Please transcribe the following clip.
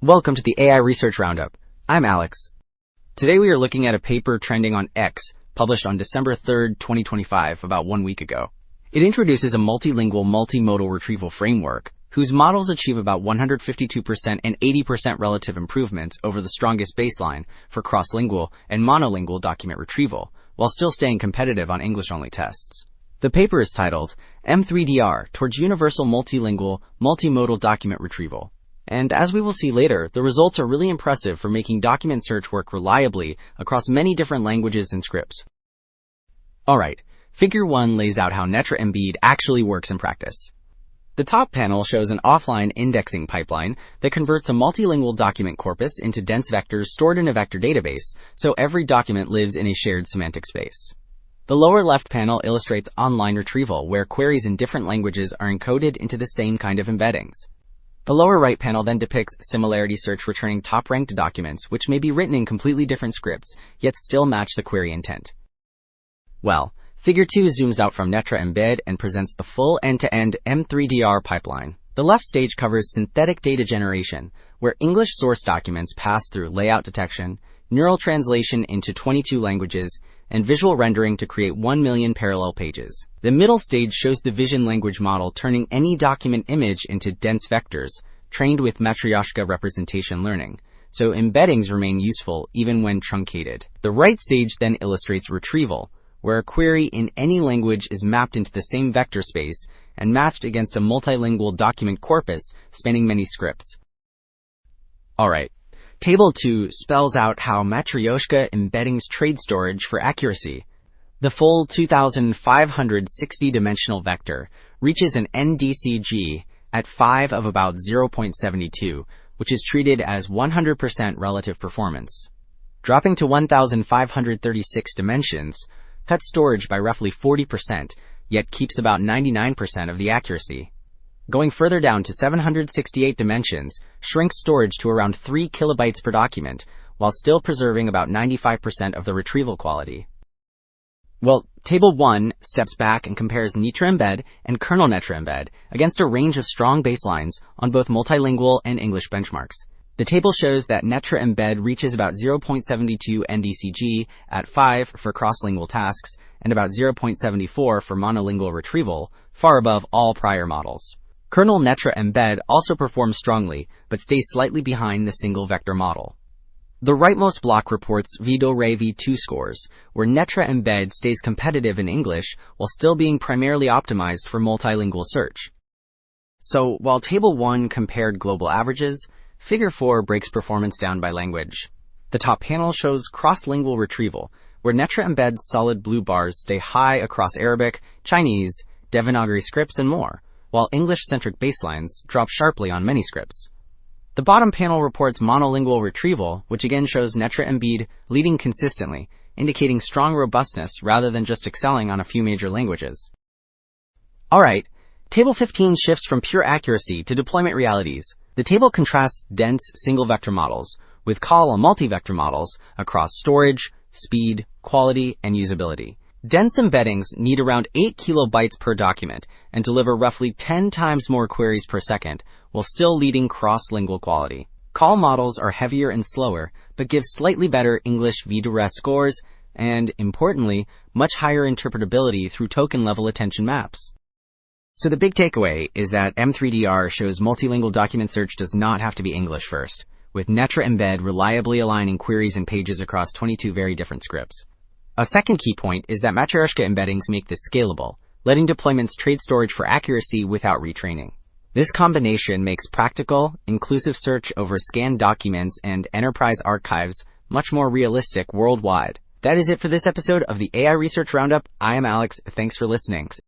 Welcome to the AI Research Roundup. I'm Alex. Today we are looking at a paper trending on X, published on December 3rd, 2025, about 1 week ago. It introduces a multilingual multimodal retrieval framework, whose models achieve about 152% and 80% relative improvements over the strongest baseline for cross-lingual and monolingual document retrieval, while still staying competitive on English-only tests. The paper is titled M3DR Towards Universal Multilingual Multimodal Document Retrieval. And as we will see later, the results are really impressive for making document search work reliably across many different languages and scripts. Alright, Figure 1 lays out how Netra-Embed actually works in practice. The top panel shows an offline indexing pipeline that converts a multilingual document corpus into dense vectors stored in a vector database, so every document lives in a shared semantic space. The lower left panel illustrates online retrieval, where queries in different languages are encoded into the same kind of embeddings. The lower right panel then depicts similarity search returning top-ranked documents which may be written in completely different scripts, yet still match the query intent. Well, Figure 2 zooms out from Netra-Embed and presents the full end-to-end M3DR pipeline. The left stage covers synthetic data generation, where English source documents pass through layout detection, neural translation into 22 languages, and visual rendering to create 1 million parallel pages. The middle stage shows the vision language model turning any document image into dense vectors, trained with Matryoshka representation learning, so embeddings remain useful even when truncated. The right stage then illustrates retrieval, where a query in any language is mapped into the same vector space and matched against a multilingual document corpus spanning many scripts. Alright. Table 2 spells out how Matryoshka embeddings trade storage for accuracy. The full 2,560-dimensional vector reaches an NDCG at 5 of about 0.72, which is treated as 100% relative performance. Dropping to 1,536 dimensions cuts storage by roughly 40%, yet keeps about 99% of the accuracy. Going further down to 768 dimensions shrinks storage to around 3 kilobytes per document, while still preserving about 95% of the retrieval quality. Well, Table 1 steps back and compares Netra-Embed and kernel Netra-Embed against a range of strong baselines on both multilingual and English benchmarks. The table shows that Netra-Embed reaches about 0.72 NDCG at 5 for cross-lingual tasks and about 0.74 for monolingual retrieval, far above all prior models. Kernel Netra-Embed also performs strongly, but stays slightly behind the single vector model. The rightmost block reports V-Do-Re V2 scores, where Netra-Embed stays competitive in English while still being primarily optimized for multilingual search. So, while Table 1 compared global averages, Figure 4 breaks performance down by language. The top panel shows cross-lingual retrieval, where Netra-Embed's solid blue bars stay high across Arabic, Chinese, Devanagari scripts, and more, while English-centric baselines drop sharply on many scripts. The bottom panel reports monolingual retrieval, which again shows Netra-Embed leading consistently, indicating strong robustness rather than just excelling on a few major languages. Alright, Table 15 shifts from pure accuracy to deployment realities. The table contrasts dense single-vector models with column multi-vector models across storage, speed, quality, and usability. Dense embeddings need around 8 kilobytes per document and deliver roughly 10 times more queries per second, while still leading cross-lingual quality. Call models are heavier and slower, but give slightly better English V-Do-Re scores and, importantly, much higher interpretability through token-level attention maps. So the big takeaway is that M3DR shows multilingual document search does not have to be English first, with Netra-Embed reliably aligning queries and pages across 22 very different scripts. A second key point is that Matryoshka embeddings make this scalable, letting deployments trade storage for accuracy without retraining. This combination makes practical, inclusive search over scanned documents and enterprise archives much more realistic worldwide. That is it for this episode of the AI Research Roundup. I am Alex. Thanks for listening.